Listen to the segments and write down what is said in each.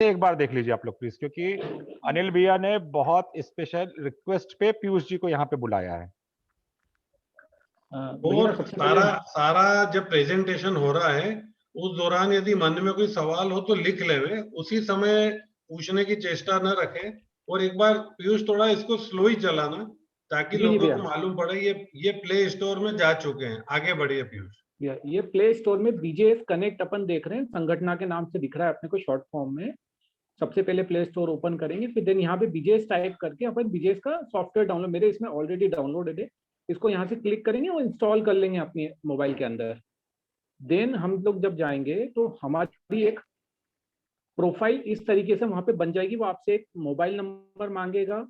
एक बार देख लीजिए आप लोग प्लीज, क्योंकि अनिल भैया ने बहुत स्पेशल रिक्वेस्ट पे पीयूष जी को यहाँ पे बुलाया है। और सारा सारा जब प्रेजेंटेशन हो रहा है उस दौरान यदि मन में कोई सवाल हो तो लिख लेवे, उसी समय पूछने की चेष्टा न रखें। और एक बार पीयूष थोड़ा इसको स्लो ही चलाना ताकि लोगों को मालूम पड़े ये प्ले स्टोर में जा चुके हैं। आगे बढ़िए पीयूष। ये प्ले स्टोर में बीजेएस कनेक्ट अपन देख रहे हैं, संगठना के नाम से दिख रहा है अपने को शॉर्ट फॉर्म में। सबसे पहले प्ले स्टोर ओपन करेंगे, फिर देन यहाँ पे बीजेएस टाइप करके अपन बीजेएस का सॉफ्टवेयर डाउनलोड, मेरे इसमें ऑलरेडी डाउनलोडेड है, इसको यहाँ से क्लिक करेंगे और इंस्टॉल कर लेंगे अपने मोबाइल के अंदर। देन हम लोग जब जाएंगे तो हमारी एक प्रोफाइल इस तरीके से वहां पे बन जाएगी। वो आपसे एक मोबाइल नंबर मांगेगा,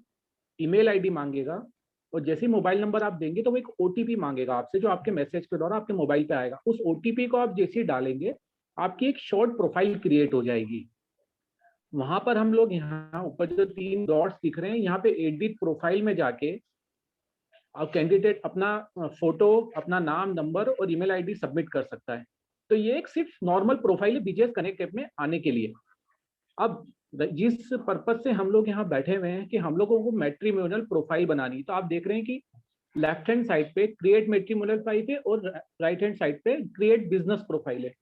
ईमेल आईडी मांगेगा, और जैसे ही मोबाइल नंबर आप देंगे तो वो एक ओटीपी मांगेगा आपसे, जो आपके मैसेज के द्वारा आपके मोबाइल पे आएगा। उस ओटीपी को आप जैसे ही डालेंगे आपकी एक शॉर्ट प्रोफाइल क्रिएट हो जाएगी। वहां पर हम लोग यहाँ ऊपर जो 3 डॉट्स दिख रहे हैं, यहाँ पे एडिट प्रोफाइल में जाके अब कैंडिडेट अपना फोटो, अपना नाम, नंबर और ईमेल आईडी सबमिट कर सकता है। तो ये एक सिर्फ नॉर्मल प्रोफाइल है बीजेएस कनेक्ट ऐप में आने के लिए। अब जिस पर्पज से हम लोग यहाँ बैठे हुए हैं कि हम लोगों को मैट्रिमोनियल प्रोफाइल बनानी, तो आप देख रहे हैं कि लेफ्ट हैंड साइड पे क्रिएट मैट्रिमोनियल प्रोफाइल है और राइट हैंड साइड पे क्रिएट बिजनेस प्रोफाइल है।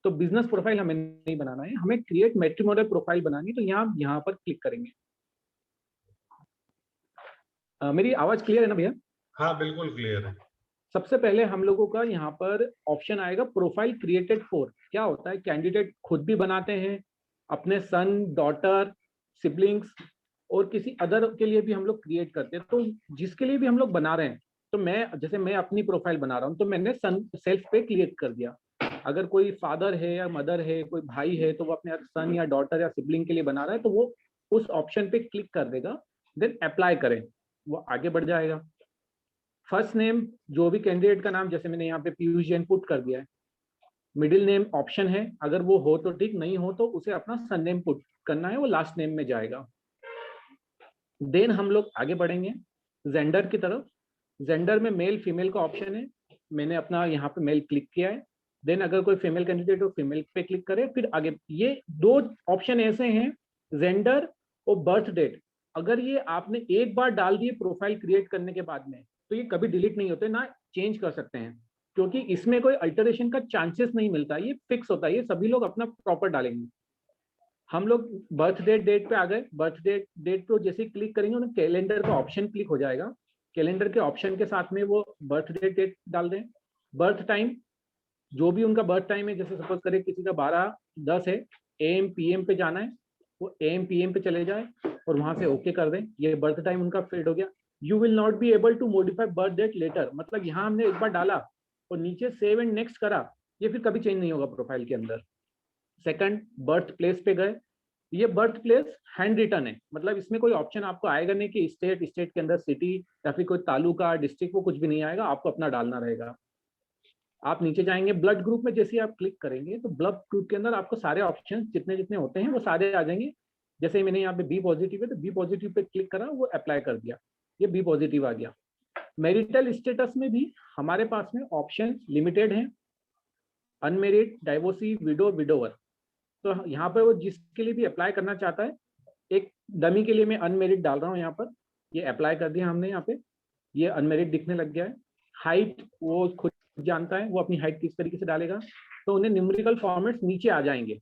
तो बिजनेस प्रोफाइल हमें नहीं बनाना है, हमें क्रिएट मैट्रिमोनियल प्रोफाइल बनानी। तो यहाँ पर क्लिक करेंगे। मेरी आवाज क्लियर है ना भैया? हाँ बिल्कुल क्लियर है। सबसे पहले हम लोगों का यहाँ पर ऑप्शन आएगा प्रोफाइल क्रिएटेड फॉर। क्या होता है, कैंडिडेट खुद भी बनाते हैं, अपने सन, डॉटर, सिबलिंग्स और किसी अदर के लिए भी हम लोग क्रिएट करते हैं। तो जिसके लिए भी हम लोग बना रहे हैं, तो मैं अपनी प्रोफाइल बना रहा हूँ तो मैंने सन सेल्फ पे क्लिक कर दिया। अगर कोई फादर है या मदर है, कोई भाई है, तो वो अपने सन या डॉटर या सिबलिंग के लिए बना रहा है, तो वो उस ऑप्शन पे क्लिक कर देगा। देन अप्लाई करें, वो आगे बढ़ जाएगा। फर्स्ट नेम जो भी कैंडिडेट का नाम, जैसे मैंने यहाँ पे पीयूष जैन पुट कर दिया है। मिडिल नेम ऑप्शन है, अगर वो हो तो ठीक, नहीं हो तो उसे अपना सन नेम पुट करना है, वो लास्ट नेम में जाएगा। देन हम लोग आगे बढ़ेंगे जेंडर की तरफ। जेंडर में मेल फीमेल का ऑप्शन है, मैंने अपना यहाँ पे मेल क्लिक किया है। देन अगर कोई फीमेल कैंडिडेट हो फीमेल पे क्लिक करे, फिर आगे। ये 2 ऑप्शन ऐसे हैं, जेंडर और बर्थ डेट। अगर ये आपने एक बार डाल दिए प्रोफाइल क्रिएट करने के बाद में, तो ये कभी डिलीट नहीं होते, ना चेंज कर सकते हैं, क्योंकि इसमें कोई अल्टरेशन का चांसेस नहीं मिलता। ये फिक्स होता है, ये सभी लोग अपना प्रॉपर डालेंगे। हम लोग बर्थ डेट पे आ गए। बर्थ डेट को जैसे ही क्लिक करेंगे उन्हें कैलेंडर का ऑप्शन क्लिक हो जाएगा। कैलेंडर के ऑप्शन के साथ में वो बर्थ डेट डाल दें। बर्थ टाइम, जो भी उनका बर्थ टाइम है, जैसे सपोज करें किसी का 12:10 है, AM PM पे जाना है, वो AM PM पे चले जाए और वहां से ओके कर दें। ये बर्थ टाइम उनका फिट हो गया। You will not be able to modify birth date letter, मतलब यहाँ हमने एक बार डाला और नीचे सेव एंड नेक्स्ट करा, ये फिर कभी चेंज नहीं होगा प्रोफाइल के अंदर। सेकंड, बर्थ प्लेस पे गए। ये बर्थ प्लेस हैंड रिटन है, मतलब इसमें कोई ऑप्शन आपको आएगा नहीं कि स्टेट के अंदर सिटी या फिर कोई तालुका, डिस्ट्रिक्ट, वो कुछ भी नहीं आएगा, आपको अपना डालना रहेगा। आप नीचे जाएंगे, ब्लड ग्रुप में जैसे आप क्लिक करेंगे तो ब्लड ग्रुप के अंदर आपको सारे ऑप्शन जितने जितने होते हैं वो सारे आ जाएंगे। जैसे मैंने यहाँ पे बी पॉजिटिव है तो बी पॉजिटिव पे क्लिक करा, वो अप्लाई कर दिया, ये बी पॉजिटिव आ गया। मैरिटल स्टेटस में भी हमारे पास में ऑप्शन लिमिटेड हैं, अनमेरिड, डाइवोर्सी, विडो, विडोवर। तो यहाँ पर वो जिसके लिए भी अप्लाई करना चाहता है, एक डमी के लिए मैं अनमेरिड डाल रहा हूँ यहाँ पर, ये अप्लाई कर दिया हमने। यहाँ पे ये अनमेरिड दिखने लग गया है। हाइट वो खुद जानता है, वो अपनी हाइट किस तरीके से डालेगा, तो उन्हें न्यूमेरिकल फॉर्मेट्स नीचे आ जाएंगे।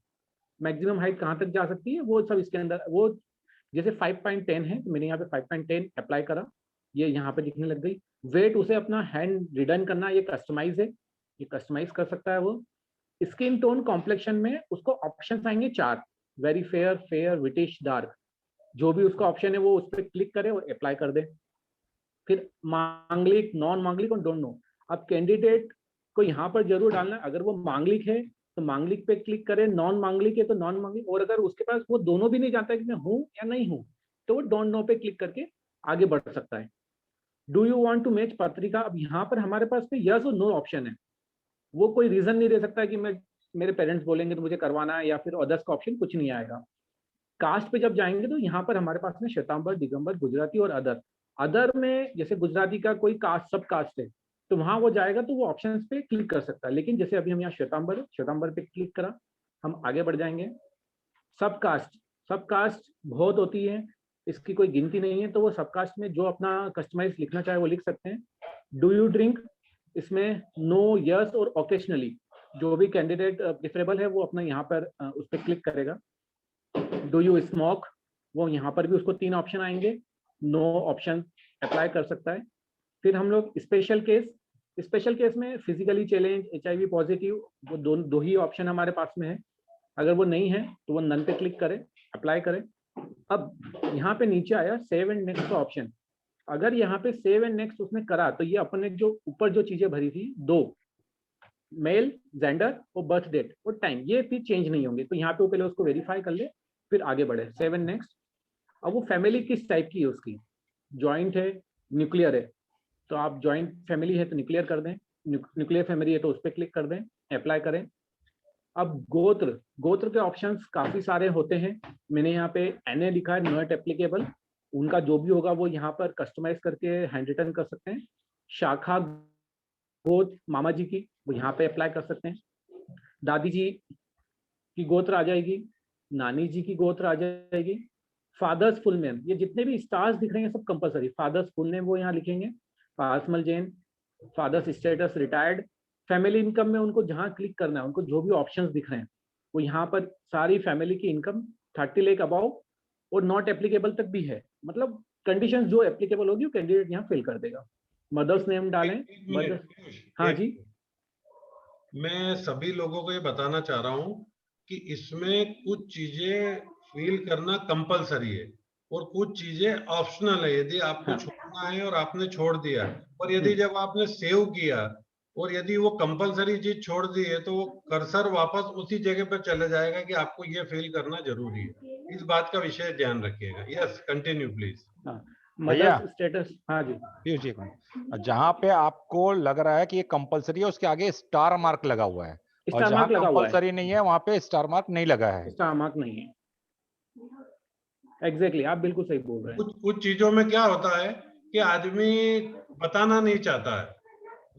मैक्सिमम हाइट कहाँ तक जा सकती है वो सब इसके अंदर, वो जैसे 5.10 है तो मैंने यहाँ पे 5.10 अप्लाई करा, ये यहाँ पे दिखने लग गई। वेट उसे अपना हैंड रिडन करना, ये कस्टमाइज है, ये कस्टमाइज कर सकता है वो। स्किन टोन कॉम्प्लेक्शन में उसको ऑप्शन आएंगे 4, very fair, fair, whitish, dark. जो भी उसका ऑप्शन है वो उस पर क्लिक करे और अप्लाई कर दे। फिर मांगलिक, नॉन मांगलिक और डोंट नो। अब कैंडिडेट को यहाँ पर जरूर डालना है, अगर वो मांगलिक है तो मांगलिक पे क्लिक करें, नॉन मांगलिक है तो नॉन मांगलिक, और अगर उसके पास वो दोनों भी नहीं जानता है कि मैं हूँ या नहीं हूँ, तो वो डोंट नो पे क्लिक करके आगे बढ़ सकता है। Do you want to match पत्रिका, अब यहाँ पर हमारे पास में यस और नो ऑप्शन है। वो कोई रीजन नहीं दे सकता कि मेरे पेरेंट्स बोलेंगे तो मुझे करवाना है, या फिर अदर्स का ऑप्शन कुछ नहीं आएगा। कास्ट पे जब जाएंगे तो यहाँ पर हमारे पास में श्वेतांबर, दिगंबर, गुजराती और अदर। अदर में जैसे गुजराती का कोई कास्ट, सब कास्ट है, तो वहां वो जाएगा तो वो ऑप्शंस पे क्लिक कर सकता है। लेकिन जैसे अभी हम यहाँ श्वेतांबर है, श्वेतांबर पे क्लिक करा, हम आगे बढ़ जाएंगे। सब कास्ट, सब कास्ट बहुत होती है, इसकी कोई गिनती नहीं है, तो वो सब कास्ट में जो अपना कस्टमाइज लिखना चाहे वो लिख सकते हैं। डू यू ड्रिंक, इसमें नो, यस और ओकेशनली जो भी कैंडिडेट प्रेफरेबल है वो अपना यहाँ पर उस पर क्लिक करेगा। डू यू स्मोक, वो यहाँ पर भी उसको 3 ऑप्शन आएंगे, नो ऑप्शन अप्लाई कर सकता है। फिर हम लोग स्पेशल केस में फिजिकली चैलेंज, HIV पॉजिटिव, वो दो ही ऑप्शन हमारे पास में है। अगर वो नहीं है तो वो नन पे क्लिक करें, अप्लाई करें। अब यहाँ पे नीचे आया सेव एंड नेक्स्ट का ऑप्शन। अगर यहाँ पे सेव एंड नेक्स्ट उसने करा तो ये अपने जो ऊपर जो चीजें भरी थी 2, मेल, जेंडर और बर्थ डेट और टाइम, ये फिर चेंज नहीं होंगे। तो यहाँ पे वो पहले उसको वेरीफाई कर ले, फिर आगे बढ़े, सेव एंड नेक्स्ट। अब वो फैमिली किस टाइप की है उसकी, ज्वाइंट है, न्यूक्लियर है, तो आप ज्वाइंट फैमिली है तो न्यूक्लियर कर दें, न्यूक्लियर फैमिली है तो उस पर क्लिक कर दें, अप्लाई करें। अब गोत्र के ऑप्शंस काफी सारे होते हैं। मैंने यहाँ पे NA लिखा है, नॉट एप्लीकेबल, उनका जो भी होगा वो यहाँ पर कस्टमाइज करके हैंड रिटन कर सकते हैं। शाखा गोत्र मामा जी की, वो यहाँ पे अप्लाई कर सकते हैं। दादी जी की गोत्र आ जाएगी, नानी जी की गोत्र आ जाएगी। फादर्स फुल नेम, ये जितने भी स्टार्स दिख रहे हैं सब कंपलसरी, फादर्स फुल नेम वो यहाँ लिखेंगे। Pasmal Jain, father's status retired. Family income में उनको जहाँ क्लिक करना है, उनको जो भी ऑप्शंस दिख रहे हैं वो यहाँ पर सारी फैमिली की इनकम 30 लाख अबाउ और नॉट एप्लीकेबल तक भी है, मतलब कंडीशंस जो एप्लीकेबल होगी वो कैंडिडेट यहाँ फिल कर देगा। मदर्स नेम डालें, मदर्स, हाँ जी। मैं सभी लोगों को ये बताना चाह रहा हूँ कि इसमें कुछ चीजें फिल करना कंपलसरी है और कुछ चीजें ऑप्शनल है। यदि आपको हाँ। छोड़ना है और आपने छोड़ दिया, और यदि जब आपने सेव किया और यदि वो कंपलसरी चीज छोड़ दी है तो वो कर्सर वापस उसी जगह पर चले जाएगा कि आपको ये फिल करना जरूरी है। इस बात का विषय ध्यान रखिएगा। Yes, continue please. हाँ, भैया, मदर्स स्टेटस, हाँ जी। पीयूष जी, जहाँ पे आपको लग रहा है कि ये कंपलसरी है उसके आगे स्टार मार्क लगा हुआ है, और स्टार जहाँ मार्क लगा हुआ है, कंपलसरी नहीं है वहां पे स्टार मार्क नहीं लगा है। स्टार मार्क नहीं है। एग्जैक्टली, आप बिल्कुल सही बोल रहे हैं। कुछ चीजों में क्या होता है कि आदमी बताना नहीं चाहता है,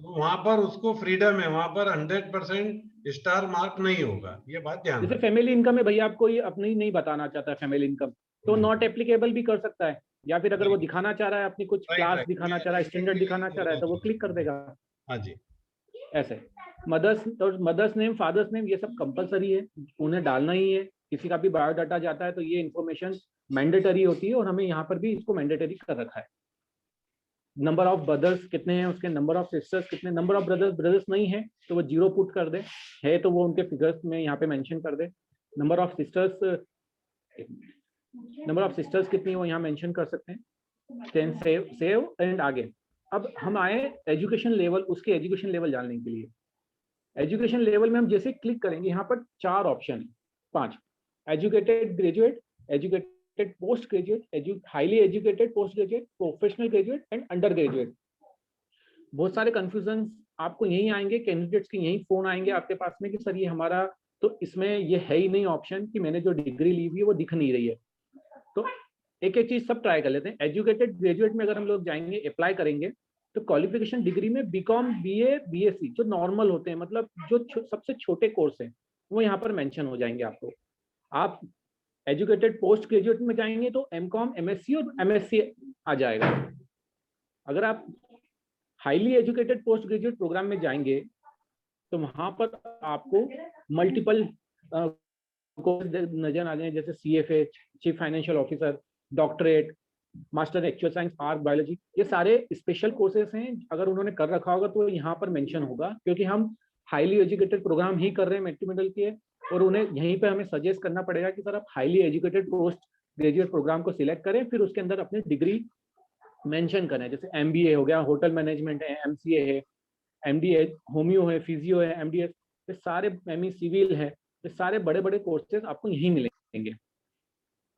वहां पर उसको फ्रीडम है, वहां पर 100% स्टार मार्क नहीं होगा। ये बात ध्यान जैसे रखें। फैमिली इनकम है, भैया आपको ये अपनी नहीं बताना चाहता है फैमिली इनकम, तो नॉट एप्लीकेबल भी कर सकता है। या फिर अगर वो दिखाना चाह रहा है अपनी कुछ राइट, क्लास राइट। दिखाना चाह रहा है, स्टैंडर्ड दिखाना चाह रहा है, तो वो क्लिक कर देगा। हाँ जी। ऐसे मदर्स नेम, फादर्स नेम, ये सब कंपलसरी है, उन्हें डालना ही है। किसी का भी बायोडाटा जाता है तो ये इन्फॉर्मेशन मैंडेटरी होती है और हमें यहाँ पर भी इसको मैंडेटरी कर रखा है। नंबर ऑफ ब्रदर्स कितने हैं उसके, नंबर ऑफ सिस्टर्स कितने, नंबर ऑफ ब्रदर्स नहीं है तो वो 0 पुट कर दे, है तो वो उनके फिगर्स में यहाँ पे मेंशन कर दे। नंबर ऑफ सिस्टर्स कितनी वो यहाँ मेंशन कर सकते हैं। देन सेव एंड आगे। अब हम आए एजुकेशन लेवल, उसके एजुकेशन लेवल जानने के लिए। एजुकेशन लेवल में हम जैसे क्लिक करेंगे यहाँ पर 4 option, 5, educated graduate, educated post graduate, highly educated post graduate, professional graduate and under graduate. बहुत सारे कंफ्यूजन आपको यही आएंगे, कैंडिडेट्स के यही फोन आएंगे आपके पास में कि सर ये हमारा तो इसमें ये है ही नहीं ऑप्शन कि मैंने जो डिग्री ली हुई है वो दिख नहीं रही है। तो एक एक चीज सब ट्राई कर लेते हैं। एजुकेटेड ग्रेजुएट में अगर हम लोग जाएंगे, अप्लाई करेंगे, तो क्वालिफिकेशन डिग्री में बीकॉम, BA, BSc जो नॉर्मल होते हैं, मतलब जो सबसे छोटे कोर्स हैं वो यहाँ पर मेंशन हो जाएंगे आपको। आप एजुकेटेड पोस्ट ग्रेजुएट में जाएंगे तो MCOM, MSc और MSc आ जाएगा। अगर आप highly educated post graduate program में जाएंगे तो वहां पर आपको मल्टीपल कोर्स नजर आ जाए, जैसे CFA, chief financial officer, doctorate, master actual science, arc, biology, ये सारे स्पेशल कोर्सेज हैं। अगर उन्होंने कर रखा होगा तो यहाँ पर मेंशन होगा, क्योंकि हम हाईली एजुकेटेड प्रोग्राम ही कर रहे हैं मैट्रिमोनियल के, और उन्हें यहीं पे हमें सजेस्ट करना पड़ेगा कि सर आप highly educated post graduate program को सिलेक्ट करें, फिर उसके अंदर अपनी डिग्री मेंशन करें। जैसे MBA हो गया, होटल मैनेजमेंट है, MCA है, MD है, होम्यो है, फिजियो है, MDS, ये सारे, ME सिविल है, ये सारे बड़े बड़े कोर्सेज आपको यहीं मिलेंगे।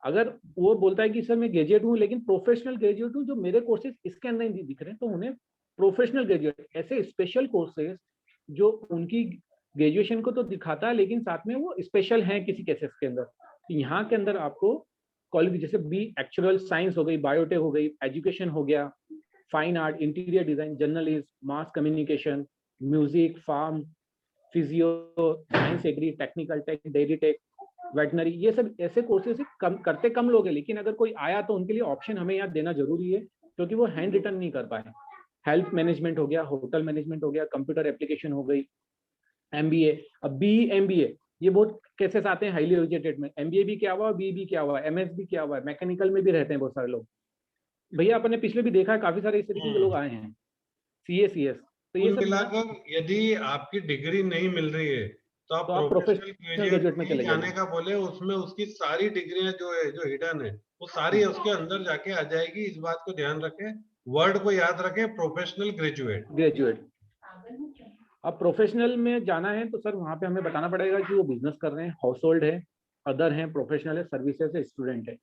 अगर वो बोलता है कि सर मैं ग्रेजुएट हूँ लेकिन प्रोफेशनल ग्रेजुएट हूँ, जो मेरे कोर्सेज इसके अंदर नहीं दिख रहे हैं, तो उन्हें प्रोफेशनल ग्रेजुएट, ऐसे स्पेशल कोर्सेज जो उनकी ग्रेजुएशन को तो दिखाता है लेकिन साथ में वो स्पेशल हैं किसी केसेस के अंदर, तो यहाँ के अंदर आपको कॉलेज जैसे एक्चुअल साइंस हो गई, बायोटेक हो गई, एजुकेशन हो गया, fine art, interior design, journalist, mass communication, music, pharm, physio, science agri, technical tech, dairy tech, veterinary, ये सब ऐसे कोर्सेज कम करते कम लोग हैं, लेकिन अगर कोई आया तो उनके लिए ऑप्शन हमें यहाँ देना जरूरी है, क्योंकि वो हैंड रिटन नहीं कर पाए। हेल्थ मैनेजमेंट हो गया, होटल मैनेजमेंट हो गया, कंप्यूटर एप्लीकेशन हो गई, MBA, अब BE MBA, ये बहुत केसेस आते हैं हाईली एजुकेटेड में, MBA भी क्या हुआ, BE भी क्या हुआ, MS भी क्या हुआ, मैकेनिकल में भी रहते हैं बहुत सारे लोग। भैया अपने पिछले भी देखा है, काफी सारे इस तरीके के लोग आए हैं, CA CS, तो ये कुल सब मिलाकर यदि आपकी डिग्री नहीं मिल रही है तो आप तो आप प्रोफेशनल प्रोफेशनल ग्रेजुएट ग्रेजुएट में में चले जाने जाइए। का बोले, उसमें उसकी सारी डिग्रियां जो है, जो हिडन है, वो सारी उसके अंदर जाके आ जाएगी। इस बात को ध्यान रखें, वर्ड को याद रखें, प्रोफेशनल ग्रेजुएट। ग्रेजुएट। अब प्रोफेशनल में जाना है तो सर वहाँ पे हमें बताना पड़ेगा कि वो बिजनेस कर रहे हैं, हाउस होल्ड है, अदर है, प्रोफेशनल है, सर्विसेज है, स्टूडेंट है।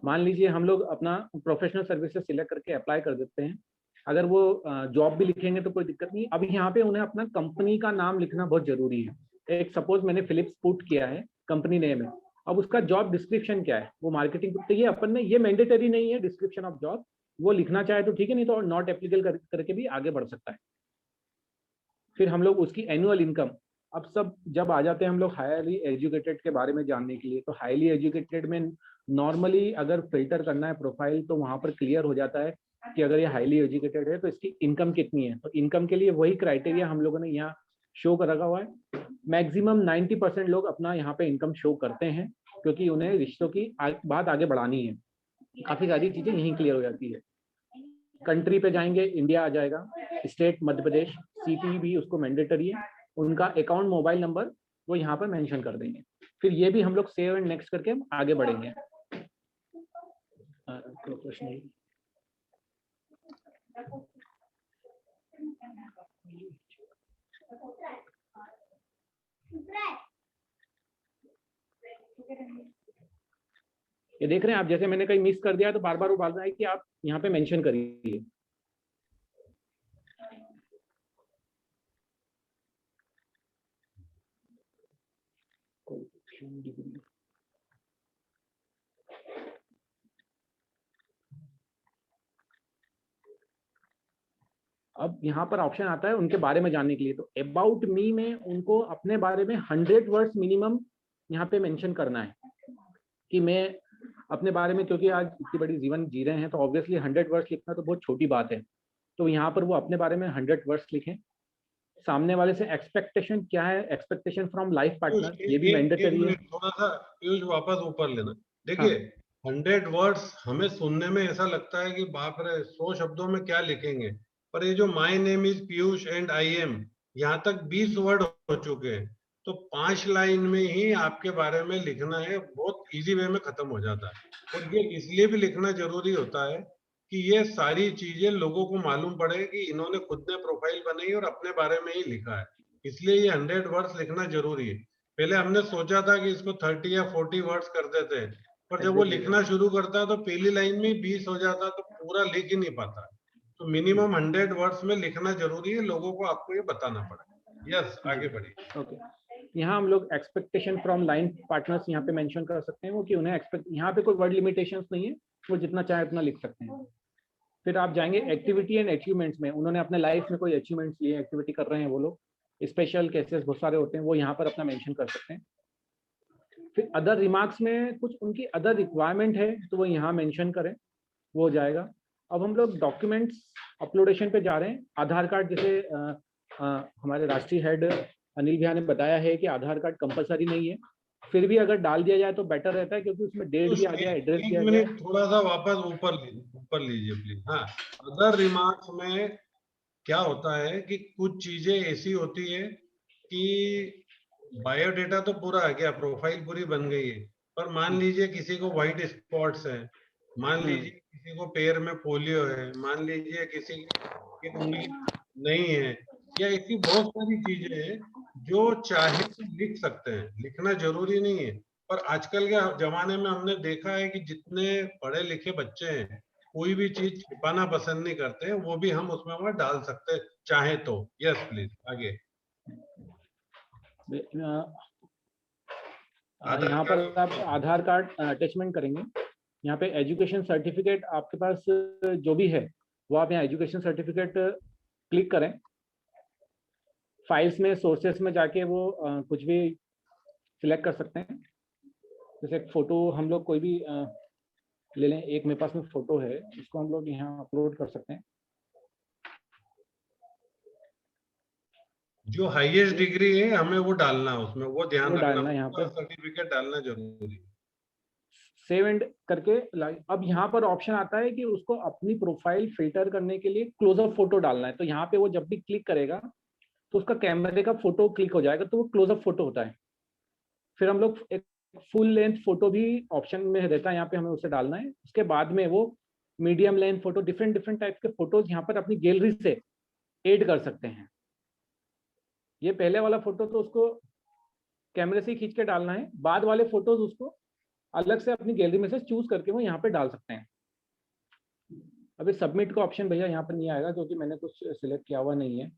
मान लीजिए हम लोग अपना प्रोफेशनल सर्विसेज सिलेक्ट करके अप्लाई कर देते हैं, अगर वो जॉब भी लिखेंगे तो कोई दिक्कत नहीं। अब यहाँ पे उन्हें अपना कंपनी का नाम लिखना बहुत जरूरी है। एक सपोज मैंने फिलिप्स पुट किया है कंपनी नेम है, अब उसका जॉब डिस्क्रिप्शन क्या है, वो मार्केटिंग, तो ये अपन ने, ये मैंडेटरी नहीं है डिस्क्रिप्शन ऑफ जॉब, वो लिखना चाहे तो ठीक है, नहीं तो नॉट एप्लीकेबल करके भी आगे बढ़ सकता है। फिर हम लोग उसकी एनुअल इनकम, अब सब जब आ जाते हैं हम लोग हाईली एजुकेटेड के बारे में जानने के लिए, तो हाईली एजुकेटेड में नॉर्मली अगर फिल्टर करना है प्रोफाइल तो वहां पर क्लियर हो जाता है कि अगर ये हाईली एजुकेटेड है तो इसकी इनकम कितनी है। तो इनकम के लिए वही क्राइटेरिया हम लोगों ने यहाँ शो कर रखा हुआ है। मैक्सिमम 90% लोग अपना यहाँ पे इनकम शो करते हैं, क्योंकि उन्हें रिश्तों की बात आगे बढ़ानी है। काफी सारी चीजें यहीं क्लियर हो जाती है। कंट्री पे जाएंगे, इंडिया आ जाएगा, स्टेट मध्य प्रदेश, सिटी भी उसको मैंडेटरी है, उनका अकाउंट मोबाइल नंबर वो यहाँ पर मेंशन कर देंगे। फिर ये भी हम लोग सेव एंड नेक्स्ट करके हम आगे बढ़ेंगे। प्रोफेशनल ये देख रहे हैं आप, जैसे मैंने कहीं मिस कर दिया तो बार बार वो बोल रहा है कि आप यहाँ पे मेंशन करिए। अब यहाँ पर ऑप्शन आता है उनके बारे में जानने के लिए, तो अबाउट मी में उनको अपने बारे में 100 वर्ड्स मिनिमम यहाँ पे मेंशन करना है कि मैं अपने बारे में, क्योंकि आज इतनी बड़ी जीवन जी रहे हैं तो ऑब्वियसली 100 वर्ड्स लिखना तो बहुत छोटी बात है। तो यहाँ पर वो अपने बारे में 100 वर्ड्स लिखें। सामने वाले से एक्सपेक्टेशन क्या है, एक्सपेक्टेशन फ्रॉम लाइफ पार्टनर, ये भी मैंडेटरी है। थोड़ा सा पीयूष वापस ऊपर लेना। हाँ, देखिए 100 वर्ड्स हमें सुनने में ऐसा लगता है कि बाप रे 100 शब्दों में क्या लिखेंगे, पर ये जो my name is Piyush and I am, यहाँ तक 20 वर्ड हो चुके हैं। तो 5 लाइन में ही आपके बारे में लिखना है, बहुत इजी वे में खत्म हो जाता है। और ये इसलिए भी लिखना जरूरी होता है कि ये सारी चीजें लोगों को मालूम पड़े कि इन्होंने खुद ने प्रोफाइल बनाई और अपने बारे में ही लिखा है। इसलिए ये 100 वर्ड्स लिखना जरूरी है। पहले हमने सोचा था कि इसको 30 या 40 वर्ड्स कर देते हैं, पर जब वो लिखना शुरू करता है तो पहली लाइन में 20 हो जाता है, तो पूरा लिख ही नहीं पाता। तो मिनिमम 100 वर्ड्स में लिखना जरूरी है, लोगों को आपको ये बताना पड़ेगा। यस, आगे बढ़िए। ओके, यहाँ हम लोग एक्सपेक्टेशन फ्रॉम लाइन पार्टनर्स यहाँ पे मेंशन कर सकते हैं, वो कि उन्हें एक्सपेक्ट, यहाँ पे कोई वर्ड लिमिटेशंस नहीं है, वो जितना चाहे उतना लिख सकते हैं। फिर आप जाएंगे एक्टिविटी एंड अचीवमेंट्स में, उन्होंने अपने लाइफ में कोई अचीवमेंट्स लिए, एक्टिविटी कर रहे हैं वो लोग, स्पेशल केसेस बहुत सारे होते हैं, वो यहाँ पर अपना मेंशन कर सकते हैं। फिर अदर रिमार्क्स में कुछ उनकी अदर रिक्वायरमेंट है तो वो यहाँ मेंशन करें, वो हो जाएगा। अब हम लोग डॉक्यूमेंट्स अपलोडेशन पे जा रहे हैं। आधार कार्ड, जैसे हमारे राष्ट्रीय हेड अनिल भैया ने बताया है कि आधार कार्ड कंपलसरी नहीं है, फिर भी अगर डाल दिया जाए तो बेटर रहता है, क्योंकि उसमें डेट भी आ गया, एड्रेस भी आ एक गया। मिनट थोड़ा सा वापस ऊपर लीजिए प्लीज। हाँ, अदर रिमार्क्स में क्या होता है कि कुछ चीजें ऐसी होती है कि बायोडेटा तो पूरा आ गया, प्रोफाइल पूरी बन गई है, पर मान लीजिए किसी को व्हाइट स्पॉट्स है, मान लीजिए किसी को पैर में पोलियो है, मान लीजिए किसी की नहीं है, या ऐसी बहुत सारी चीजें हैं जो चाहे तो लिख सकते हैं, लिखना जरूरी नहीं है। पर आजकल के जमाने में हमने देखा है कि जितने पढ़े लिखे बच्चे हैं, कोई भी चीज छिपाना पसंद नहीं करते हैं, वो भी हम उसमें वहां डाल सकते हैं चाहे तो। यस प्लीज, आगे। यहाँ पर आप आधार कार्ड अटैचमेंट करेंगे, यहाँ पे एजुकेशन सर्टिफिकेट आपके पास जो भी है वो आप यहाँ एजुकेशन सर्टिफिकेट क्लिक करें। फाइल्स में, सोर्सेस में जाके वो कुछ भी सिलेक्ट कर सकते हैं। जैसे एक फोटो हम लोग कोई भी ले लें, एक मेरे पास में फोटो है, इसको हम लोग यहाँ अपलोड कर सकते हैं। जो हाईएस्ट डिग्री है हमें वो डालना है उसमें, वो ध्यान वो रखना, डालना है यहाँ पे। सर्टिफिकेट डालना जरूरी है। सेव एंड करके अब यहाँ पर ऑप्शन आता है कि उसको अपनी प्रोफाइल फिल्टर करने के लिए क्लोजअप फोटो डालना है। तो यहाँ पे वो जब भी क्लिक करेगा तो उसका कैमरे का फोटो क्लिक हो जाएगा, तो वो क्लोजअप फोटो होता है। फिर हम लोग एक फुल लेंथ फोटो भी ऑप्शन में रहता है, यहाँ पे हमें उसे डालना है। उसके बाद में वो medium length photo, different different type के फोटोज यहाँ पर अपनी गैलरी से ऐड कर सकते हैं। ये पहले वाला फोटो तो उसको कैमरे से ही खींच के डालना है, बाद वाले फोटोज उसको अलग से अपनी गैलरी में से चूज करके वो यहाँ पे डाल सकते हैं। अभी सबमिट का ऑप्शन भैया यहाँ पर नहीं आएगा क्योंकि मैंने कुछ सिलेक्ट किया हुआ नहीं है।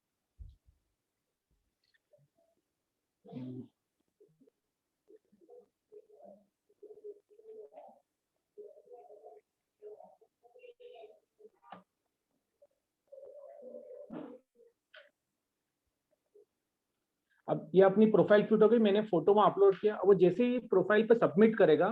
अब ये अपनी प्रोफाइल शूट हो गई, मैंने फोटो वहाँ अपलोड किया। वो जैसे ही प्रोफाइल पे सबमिट करेगा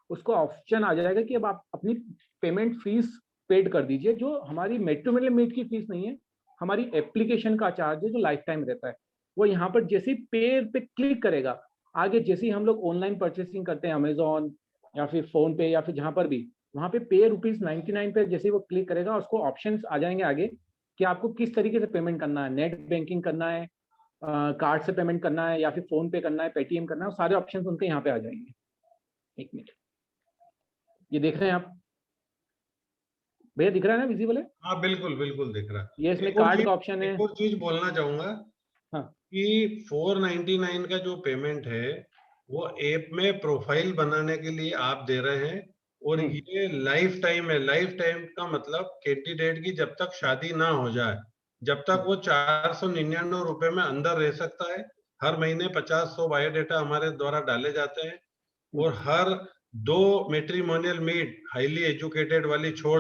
उसको ऑप्शन आ जाएगा कि अब आप अपनी पेमेंट फीस पेड कर दीजिए, जो हमारी मेट्रो मीट की फीस नहीं है, हमारी एप्लीकेशन का चार्ज है जो लाइफ टाइम रहता है। वो यहाँ पर जैसे ही पे पे क्लिक करेगा, आगे जैसे ही हम लोग ऑनलाइन परचेसिंग करते हैं अमेजोन या फिर फोन पे या फिर जहाँ पर भी, वहाँ पे पे ₹99 पे जैसे ही वो क्लिक करेगा उसको ऑप्शन आ जाएंगे आगे कि आपको किस तरीके से पेमेंट करना है, नेट बैंकिंग करना है, कार्ड से पेमेंट करना है या फिर फोन पे करना है, पेटीएम करना है, सारे ऑप्शंस उनके यहाँ पे आ जाएंगे। एक मिनट, ये देख रहे हैं आप भैया, दिख रहा है ना, विजिबल है? हाँ बिल्कुल बिल्कुल दिख रहा है। ये इसमें एक और कार्ड चीज- का ऑप्शन है। एक और चीज बोलना चाहूंगा हाँ। कि 499 का जो पेमेंट है वो ऐप में प्रोफाइल बनाने के लिए आप दे रहे हैं, और ये लाइफ टाइम है। लाइफ टाइम का मतलब कैंडिडेट की जब तक शादी ना हो जाए, जब तक वो 499 रुपए में अंदर रह सकता है। हर महीने 50-100 बायोडेटा हमारे द्वारा डाले जाते हैं, और हर 2 मैट्रिमोनियल मीट हाईली एजुकेटेड वाली छोड़